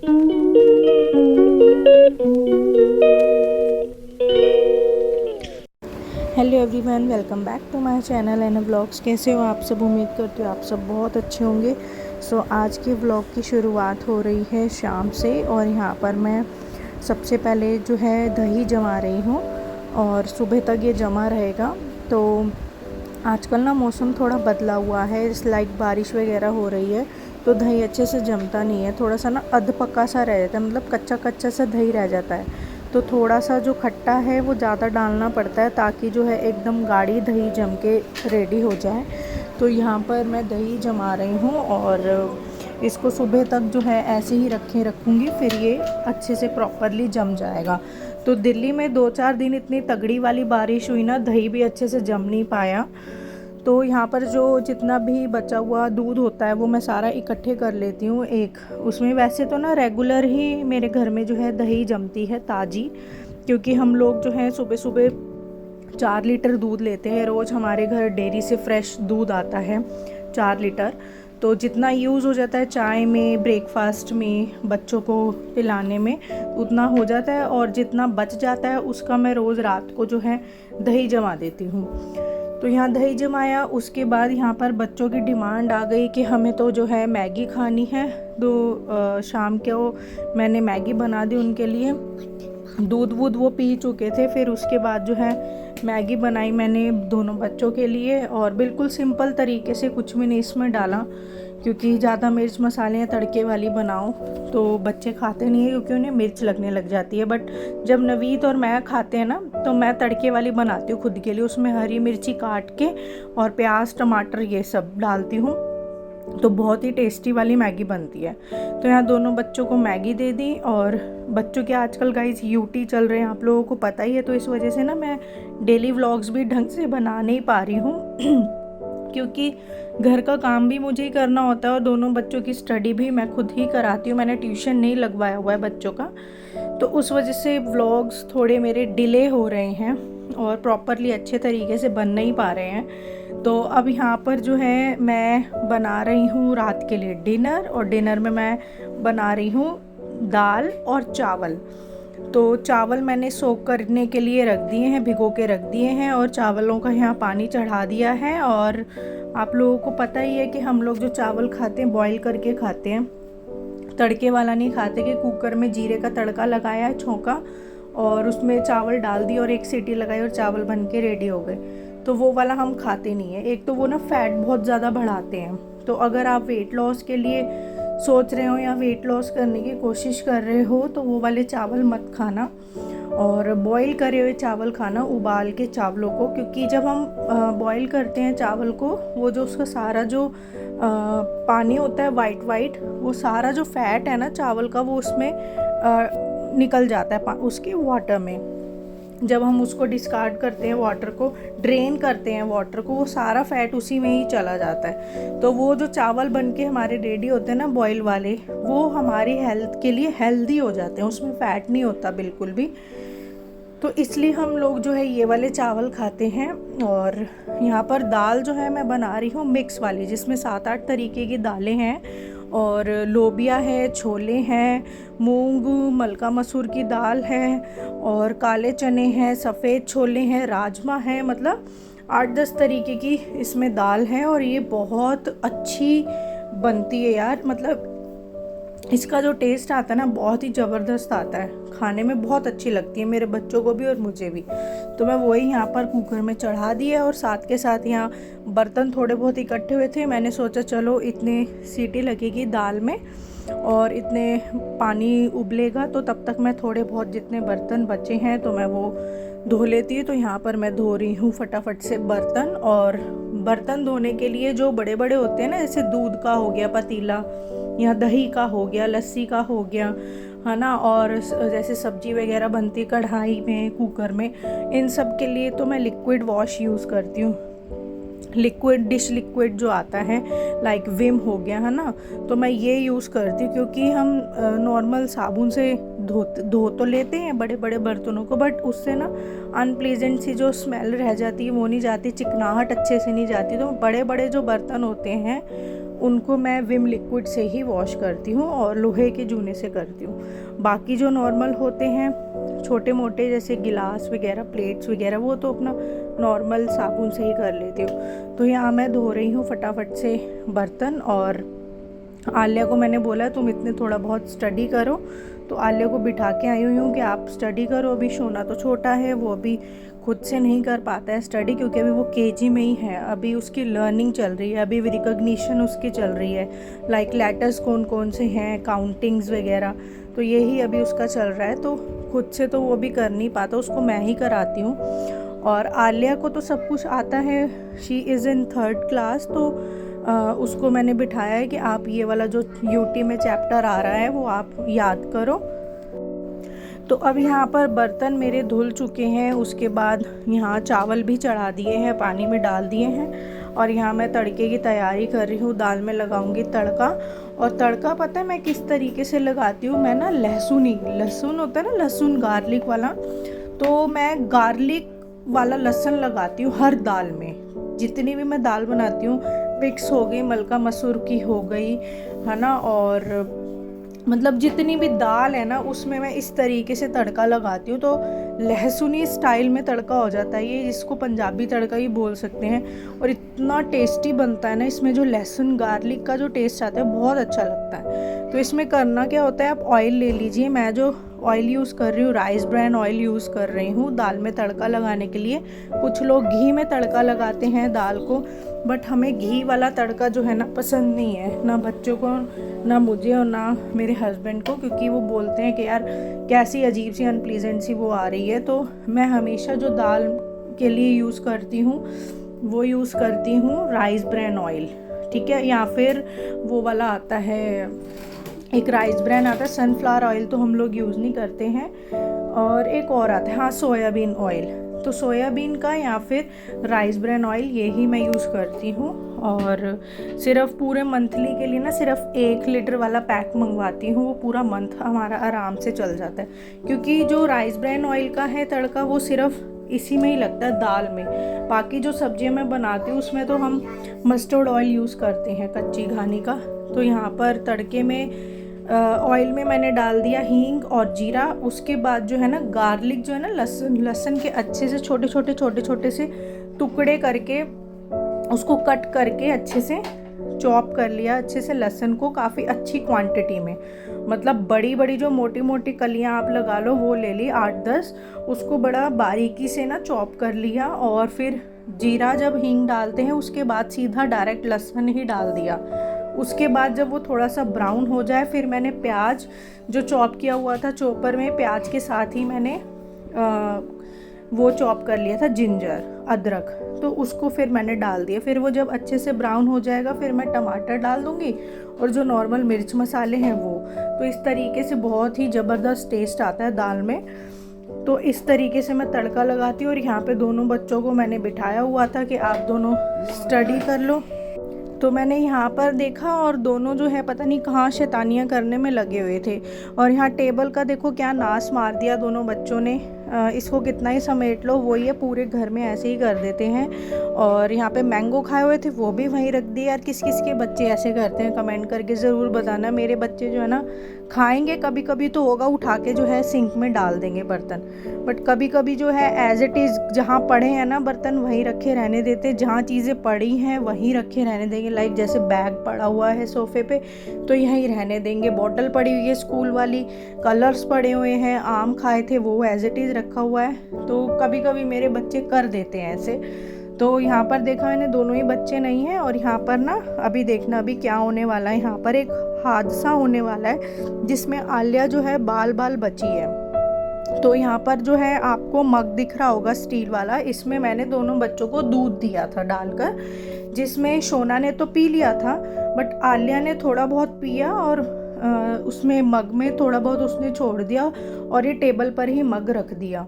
Hello everyone, welcome back to my channel and vlogs. कैसे हो आप सब? उम्मीद करती हूँ आप सब बहुत अच्छे होंगे। आज के व्लॉग की शुरुआत हो रही है शाम से, और यहाँ पर मैं सबसे पहले जो है दही जमा रही हूँ और सुबह तक ये जमा रहेगा। तो आजकल ना मौसम थोड़ा बदला हुआ है, लाइक बारिश वगैरह हो रही है, तो दही अच्छे से जमता नहीं है, थोड़ा सा ना अध पक्का सा रह जाता है, मतलब कच्चा कच्चा सा दही रह जाता है। तो थोड़ा सा जो खट्टा है वो ज़्यादा डालना पड़ता है ताकि जो है एकदम गाढ़ी दही जम के रेडी हो जाए। तो यहाँ पर मैं दही जमा रही हूँ और इसको सुबह तक जो है ऐसे ही रखूँगी, फिर ये अच्छे से प्रॉपरली जम जाएगा। तो दिल्ली में 2-4 दिन इतनी तगड़ी वाली बारिश हुई ना, दही भी अच्छे से जम नहीं पाया। तो यहाँ पर जो जितना भी बचा हुआ दूध होता है वो मैं सारा इकट्ठे कर लेती हूँ एक उसमें। वैसे तो ना रेगुलर ही मेरे घर में जो है दही जमती है ताज़ी, क्योंकि हम लोग जो है सुबह सुबह 4 लीटर दूध लेते हैं रोज़। हमारे घर डेयरी से फ्रेश दूध आता है 4 लीटर। तो जितना यूज़ हो जाता है चाय में, ब्रेकफास्ट में, बच्चों को पिलाने में, उतना हो जाता है, और जितना बच जाता है उसका मैं रोज़ रात को जो है दही जमा देती हूँ। तो यहाँ दही जमाया, उसके बाद यहाँ पर बच्चों की डिमांड आ गई कि हमें तो जो है मैगी खानी है। तो शाम को मैंने मैगी बना दी उनके लिए। दूध वूध वो पी चुके थे, फिर उसके बाद जो है मैगी बनाई मैंने दोनों बच्चों के लिए, और बिल्कुल सिंपल तरीके से, कुछ भी नहीं इसमें डाला, क्योंकि ज़्यादा मिर्च मसाले या तड़के वाली बनाओ तो बच्चे खाते नहीं है, क्योंकि उन्हें मिर्च लगने लग जाती है। बट जब नवीद और मैं खाते हैं ना, तो मैं तड़के वाली बनाती हूँ खुद के लिए। उसमें हरी मिर्ची काट के और प्याज टमाटर ये सब डालती हूँ, तो बहुत ही टेस्टी वाली मैगी बनती है। तो यहाँ दोनों बच्चों को मैगी दे दी। और बच्चों के आजकल गाइस यूटी चल रहे हैं, आप लोगों को पता ही है, तो इस वजह से ना मैं डेली व्लॉग्स भी ढंग से बना नहीं पा रही हूँ क्योंकि घर का काम भी मुझे ही करना होता है और दोनों बच्चों की स्टडी भी मैं खुद ही कराती हूँ। मैंने ट्यूशन नहीं लगवाया हुआ है बच्चों का, तो उस वजह से व्लॉग्स थोड़े मेरे डिले हो रहे हैं और प्रॉपरली अच्छे तरीके से बन नहीं पा रहे हैं। तो अब यहाँ पर जो है मैं बना रही हूँ रात के लिए डिनर, और डिनर में मैं बना रही हूँ दाल और चावल। तो चावल मैंने सोक करने के लिए रख दिए हैं, भिगो के रख दिए हैं, और चावलों का यहाँ पानी चढ़ा दिया है। और आप लोगों को पता ही है कि हम लोग जो चावल खाते हैं बॉईल करके खाते हैं, तड़के वाला नहीं खाते, कि कुकर में जीरे का तड़का लगाया है, छोंका, और उसमें चावल डाल दिए और एक सीटी लगाई और चावल बन के रेडी हो गए। तो वो वाला हम खाते नहीं है। एक तो वो ना फैट बहुत ज़्यादा बढ़ाते हैं। तो अगर आप वेट लॉस के लिए सोच रहे हो या वेट लॉस करने की कोशिश कर रहे हो, तो वो वाले चावल मत खाना, और बॉईल करे हुए चावल खाना, उबाल के चावलों को। क्योंकि जब हम बॉईल करते हैं चावल को, वो जो उसका सारा जो पानी होता है वाइट वाइट, वो सारा जो फैट है ना चावल का, वो उसमें निकल जाता है उसके वाटर में। जब हम उसको डिस्कार्ड करते हैं, वाटर को ड्रेन करते हैं वाटर को, वो सारा फैट उसी में ही चला जाता है। तो वो जो चावल बन के हमारे रेडी होते हैं ना बॉईल वाले, वो हमारी हेल्थ के लिए हेल्दी हो जाते हैं, उसमें फ़ैट नहीं होता बिल्कुल भी। तो इसलिए हम लोग जो है ये वाले चावल खाते हैं। और यहाँ पर दाल जो है मैं बना रही हूँ मिक्स वाली, जिसमें 7-8 तरीके की दालें हैं, और लोबिया है, छोले हैं, मूंग, मलका मसूर की दाल है, और काले चने हैं, सफ़ेद छोले हैं, राजमा है, मतलब 8-10 तरीके की इसमें दाल है। और ये बहुत अच्छी बनती है यार, मतलब इसका जो टेस्ट आता है ना बहुत ही ज़बरदस्त आता है, खाने में बहुत अच्छी लगती है मेरे बच्चों को भी और मुझे भी। तो मैं वही यहाँ पर कुकर में चढ़ा दी है, और साथ के साथ यहाँ बर्तन थोड़े बहुत इकट्ठे हुए थे। मैंने सोचा चलो इतने सीटी लगेगी दाल में और इतने पानी उबलेगा, तो तब तक मैं थोड़े बहुत जितने बर्तन बचे हैं तो मैं वो धो लेती हूँ। तो यहाँ पर मैं धो रही हूँ फटाफट से बर्तन। और बर्तन धोने के लिए जो बड़े बड़े होते हैं ना, जैसे दूध का हो गया पतीला, या दही का हो गया, लस्सी का हो गया, है ना, और जैसे सब्जी वगैरह बनती कढ़ाई में, कुकर में, इन सब के लिए तो मैं लिक्विड वॉश यूज़ करती हूँ। लिक्विड डिश लिक्विड जो आता है, लाइक विम हो गया, है ना, तो मैं ये यूज़ करती हूँ। क्योंकि हम नॉर्मल साबुन से धो तो लेते हैं बड़े बड़े बर्तनों को, बट उससे ना अनप्लीजेंट सी जो स्मेल रह जाती है वो नहीं जाती, चिकनाहट अच्छे से नहीं जाती। तो बड़े बड़े जो बर्तन होते हैं उनको मैं विम लिक्विड से ही वॉश करती हूँ और लोहे के जूने से करती हूँ। बाकी जो नॉर्मल होते हैं छोटे मोटे जैसे गिलास वगैरह, प्लेट्स वगैरह, वो तो अपना नॉर्मल साबुन से ही कर लेती हूँ। तो यहाँ मैं धो रही हूँ फटाफट से बर्तन, और आलिया को मैंने बोला तुम इतने थोड़ा बहुत स्टडी करो, तो आलिया को बिठा के आई हुई हूँ कि आप स्टडी करो। अभी शोना तो छोटा है, वो अभी खुद से नहीं कर पाता है स्टडी, क्योंकि अभी वो केजी में ही है। अभी उसकी लर्निंग चल रही है, अभी रिकॉग्निशन उसकी चल रही है, लाइक लेटर्स कौन कौन से हैं, काउंटिंग्स वगैरह, तो यही अभी उसका चल रहा है। तो खुद से तो वो भी कर नहीं पाता, उसको मैं ही कराती हूँ। और आलिया को तो सब कुछ आता है, she is in 3rd class, तो उसको मैंने बिठाया है कि आप ये वाला जो यूटी में चैप्टर आ रहा है वो आप याद करो। तो अब यहाँ पर बर्तन मेरे धुल चुके हैं, उसके बाद यहाँ चावल भी चढ़ा दिए हैं, पानी में डाल दिए हैं, और यहाँ मैं तड़के की तैयारी कर रही हूँ। दाल में लगाऊंगी तड़का, और तड़का पता है मैं किस तरीके से लगाती हूँ? मैं ना लहसुन होता है ना, लहसुन गार्लिक वाला, तो मैं गार्लिक वाला लहसुन लगाती हूँ हर दाल में। जितनी भी मैं दाल बनाती हूँ, पिक्स हो गई, मलका मसूर की हो गई, है ना, और मतलब जितनी भी दाल है ना उसमें मैं इस तरीके से तड़का लगाती हूँ, तो लहसुनी स्टाइल में तड़का हो जाता है ये, जिसको पंजाबी तड़का ही बोल सकते हैं। और इतना टेस्टी बनता है ना, इसमें जो लहसुन गार्लिक का जो टेस्ट आता है बहुत अच्छा लगता है। तो इसमें करना क्या होता है, आप ऑयल ले लीजिए। मैं जो ऑयल यूज़ कर रही हूँ, राइस ब्रांड ऑयल यूज़ कर रही हूँ दाल में तड़का लगाने के लिए। कुछ लोग घी में तड़का लगाते हैं दाल को, बट हमें घी वाला तड़का जो है ना पसंद नहीं है, ना बच्चों को, ना मुझे, और ना मेरे हस्बैंड को, क्योंकि वो बोलते हैं कि यार कैसी अजीब सी अनप्लीजेंट सी वो आ रही है। तो मैं हमेशा जो दाल के लिए यूज़ करती हूँ वो यूज़ करती हूँ राइस ब्रांड ऑयल, ठीक है, या फिर वो वाला आता है, एक राइस ब्रांड आता है, सनफ्लावर ऑयल तो हम लोग यूज़ नहीं करते हैं, और एक और आता है, हाँ, सोयाबीन ऑयल। तो सोयाबीन का या फिर राइस ब्रांड ऑयल, यही मैं यूज़ करती हूँ। और सिर्फ पूरे मंथली के लिए ना सिर्फ 1 लीटर वाला पैक मंगवाती हूँ, वो पूरा मंथ हमारा आराम से चल जाता है। क्योंकि जो राइस ब्रांड ऑयल का है तड़का, वो सिर्फ इसी में ही लगता है, दाल में। बाकी जो सब्जियाँ मैं बनाती हूँ उसमें तो हम मस्टर्ड ऑयल यूज़ करते हैं, कच्ची घानी का। तो यहाँ पर तड़के में ऑयल में मैंने डाल दिया हींग और जीरा। उसके बाद जो है ना गार्लिक जो है ना, लहसुन के अच्छे से छोटे छोटे से टुकड़े करके उसको कट करके अच्छे से चॉप कर लिया अच्छे से लहसुन को, काफ़ी अच्छी क्वांटिटी में, मतलब बड़ी बड़ी जो मोटी मोटी कलियां आप लगा लो वो ले ली 8-10, उसको बड़ा बारीकी से ना चॉप कर लिया। और फिर जीरा जब हींग डालते हैं उसके बाद सीधा डायरेक्ट लहसुन ही डाल दिया। उसके बाद जब वो थोड़ा सा ब्राउन हो जाए, फिर मैंने प्याज जो चॉप किया हुआ था चॉपर में, प्याज के साथ ही मैंने वो चॉप कर लिया था जिंजर, अदरक, तो उसको फिर मैंने डाल दिया। फिर वो जब अच्छे से ब्राउन हो जाएगा फिर मैं टमाटर डाल दूँगी, और जो नॉर्मल मिर्च मसाले हैं वो। तो इस तरीके से बहुत ही ज़बरदस्त टेस्ट आता है दाल में। तो इस तरीके से मैं तड़का लगाती हूँ। और यहाँ पे दोनों बच्चों को मैंने बिठाया हुआ था कि आप दोनों स्टडी कर लो, तो मैंने यहाँ पर देखा और दोनों जो है पता नहीं कहाँ शैतानियाँ करने में लगे हुए थे। और यहाँ टेबल का देखो क्या नाश मार दिया दोनों बच्चों ने, इसको कितना ही समेट लो वही है, पूरे घर में ऐसे ही कर देते हैं। और यहाँ पे मैंगो खाए हुए थे वो भी वहीं रख दिए। यार किस किस के बच्चे ऐसे करते हैं, कमेंट करके ज़रूर बताना। मेरे बच्चे जो है ना खाएंगे कभी कभी तो होगा, उठा के जो है सिंक में डाल देंगे बर्तन, बट कभी कभी जो है एज इट इज़ जहाँ पड़े हैं ना बर्तन वहीं रखे रहने देते, जहाँ चीज़ें पड़ी हैं वहीं रखे रहने देंगे। लाइक जैसे बैग पड़ा हुआ है सोफ़े पे तो यहीं रहने देंगे, बॉटल पड़ी हुई है स्कूल वाली, कलर्स पड़े हुए हैं, आम खाए थे वो एज इट इज़ रखा हुआ है। तो कभी कभी मेरे बच्चे कर देते हैं ऐसे। तो यहाँ पर देखा मैंने दोनों ही बच्चे नहीं हैं। और यहाँ पर ना अभी देखना अभी क्या होने वाला है, यहाँ पर एक हादसा होने वाला है जिसमें आलिया जो है बाल बाल बची है। तो यहाँ पर जो है आपको मग दिख रहा होगा स्टील वाला, इसमें मैंने दोनों बच्चों को दूध दिया था डालकर, जिसमें शोना ने तो पी लिया था बट आलिया ने थोड़ा बहुत पिया, और उसमें मग में थोड़ा बहुत उसने छोड़ दिया और ये टेबल पर ही मग रख दिया।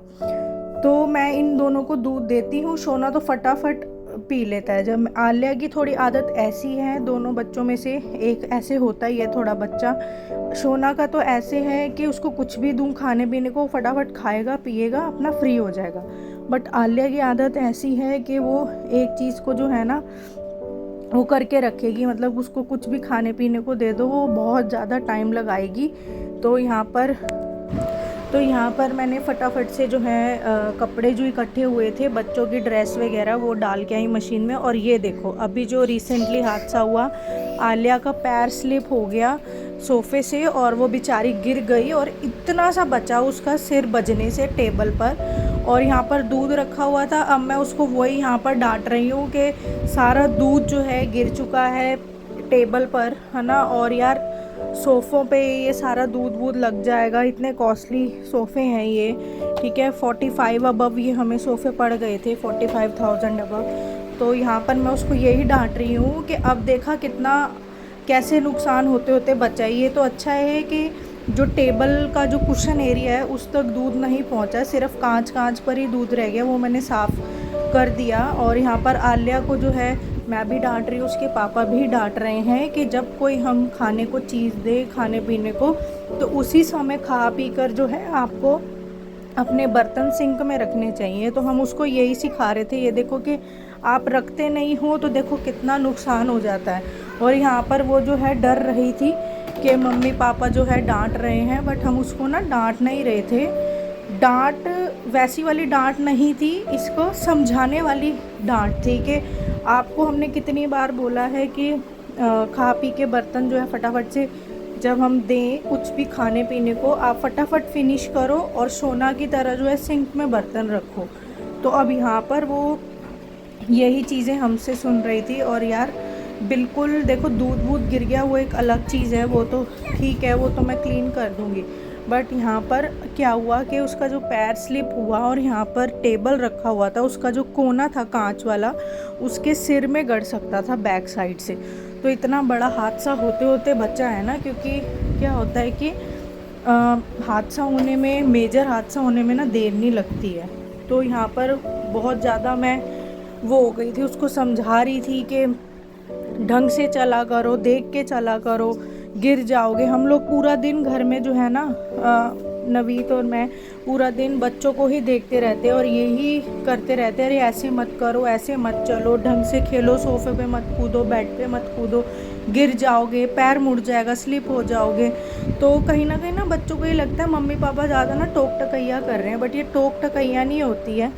तो मैं इन दोनों को दूध देती हूँ। शोना तो फटाफट पी लेता है। जब आलिया की थोड़ी आदत ऐसी है, दोनों बच्चों में से एक ऐसे होता ही है थोड़ा बच्चा। शोना का तो ऐसे है कि उसको कुछ भी दूँ खाने पीने को फटाफट खाएगा पिएगा अपना फ्री हो जाएगा, बट आलिया की आदत ऐसी है कि वो एक चीज़ को जो है ना वो करके रखेगी, मतलब उसको कुछ भी खाने पीने को दे दो वो बहुत ज़्यादा टाइम लगाएगी। तो यहाँ पर मैंने फटाफट से जो है कपड़े जो इकट्ठे हुए थे बच्चों की ड्रेस वगैरह वो डाल के आई मशीन में। और ये देखो अभी जो रिसेंटली हादसा हुआ, आलिया का पैर स्लिप हो गया सोफ़े से और वो बेचारी गिर गई और इतना सा बचा उसका सिर बजने से टेबल पर। और यहाँ पर दूध रखा हुआ था, अब मैं उसको वही यहाँ पर डांट रही हूँ कि सारा दूध जो है गिर चुका है टेबल पर, है ना। और यार सोफ़ों पे ये सारा दूध वूध लग जाएगा, इतने कॉस्टली सोफ़े हैं ये, ठीक है। 45 अबव ये हमें सोफ़े पड़ गए थे, 45,000 अबव। तो यहाँ पर मैं उसको यही डांट रही हूँ कि अब देखा कितना कैसे नुकसान होते होते बचा। ये तो अच्छा है कि जो टेबल का जो कुशन एरिया है उस तक दूध नहीं पहुँचा, सिर्फ कांच पर ही दूध रह गया, वो मैंने साफ़ कर दिया। और यहाँ पर आलिया को जो है मैं भी डांट रही हूँ, उसके पापा भी डांट रहे हैं कि जब कोई हम खाने को चीज़ दे खाने पीने को तो उसी समय खा पी कर जो है आपको अपने बर्तन सिंक में रखने चाहिए। तो हम उसको यही सिखा रहे थे। ये देखो कि आप रखते नहीं हो तो देखो कितना नुकसान हो जाता है। और यहाँ पर वो जो है डर रही थी कि मम्मी पापा जो है डांट रहे हैं, बट हम उसको ना डांट नहीं रहे थे। डांट वैसी वाली डांट नहीं थी, इसको समझाने वाली डांट थी कि आपको हमने कितनी बार बोला है कि खा पी के बर्तन जो है फटाफट से जब हम दें कुछ भी खाने पीने को आप फटाफट फिनिश करो और सोना की तरह जो है सिंक में बर्तन रखो। तो अब यहाँ पर वो यही चीज़ें हमसे सुन रही थी। और यार बिल्कुल देखो दूध वूध गिर गया वो एक अलग चीज़ है, वो तो ठीक है, वो तो मैं क्लीन कर दूँगी। बट यहाँ पर क्या हुआ कि उसका जो पैर स्लिप हुआ और यहाँ पर टेबल रखा हुआ था उसका जो कोना था कांच वाला उसके सिर में गड़ सकता था बैक साइड से। तो इतना बड़ा हादसा होते होते बचा है ना, क्योंकि क्या होता है कि हादसा होने में, मेजर हादसा होने में ना देर नहीं लगती है। तो यहाँ पर बहुत ज़्यादा मैं वो हो गई थी, उसको समझा रही थी कि ढंग से चला करो, देख के चला करो, गिर जाओगे। हम लोग पूरा दिन घर में जो है ना नवीद और मैं पूरा दिन बच्चों को ही देखते रहते हैं और यही करते रहते हैं, अरे ऐसे मत करो, ऐसे मत चलो, ढंग से खेलो, सोफ़े पे मत कूदो, बेड पे मत कूदो, गिर जाओगे, पैर मुड़ जाएगा, स्लिप हो जाओगे। तो कहीं ना बच्चों को ये लगता है मम्मी पापा ज़्यादा ना टोक टकैया कर रहे हैं, बट ये टोक टकैया नहीं होती है।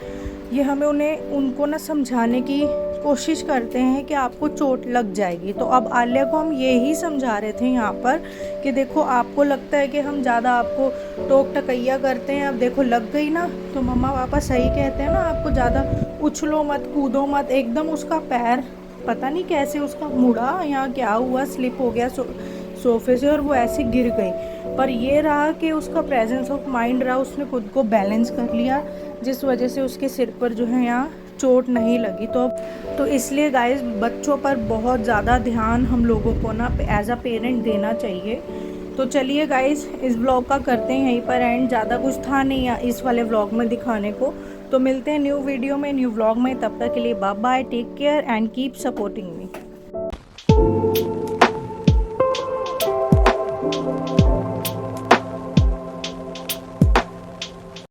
ये हमें उनको ना समझाने की कोशिश करते हैं कि आपको चोट लग जाएगी। तो अब आलिया को हम यही समझा रहे थे यहाँ पर कि देखो आपको लगता है कि हम ज़्यादा आपको टोक टकैया करते हैं, अब देखो लग गई ना। तो मम्मा पापा सही कहते हैं ना, आपको ज़्यादा उछलो मत, कूदो मत। एकदम उसका पैर पता नहीं कैसे उसका मुड़ा, यहाँ क्या हुआ, स्लिप हो गया सोफ़े से और वो ऐसे गिर गई। पर ये रहा कि उसका प्रेजेंस ऑफ माइंड रहा, उसने खुद को बैलेंस कर लिया, जिस वजह से उसके सिर पर जो है यहाँ चोट नहीं लगी। तो इसलिए गाइस बच्चों पर बहुत ज़्यादा ध्यान हम लोगों को ना एज अ पेरेंट देना चाहिए। तो चलिए गाइस इस व्लॉग का करते हैं यहीं पर एंड। ज़्यादा कुछ था नहीं इस वाले व्लॉग में दिखाने को। तो मिलते हैं न्यू वीडियो में, न्यू व्लॉग में। तब तक के लिए bye bye, take care and keep supporting me.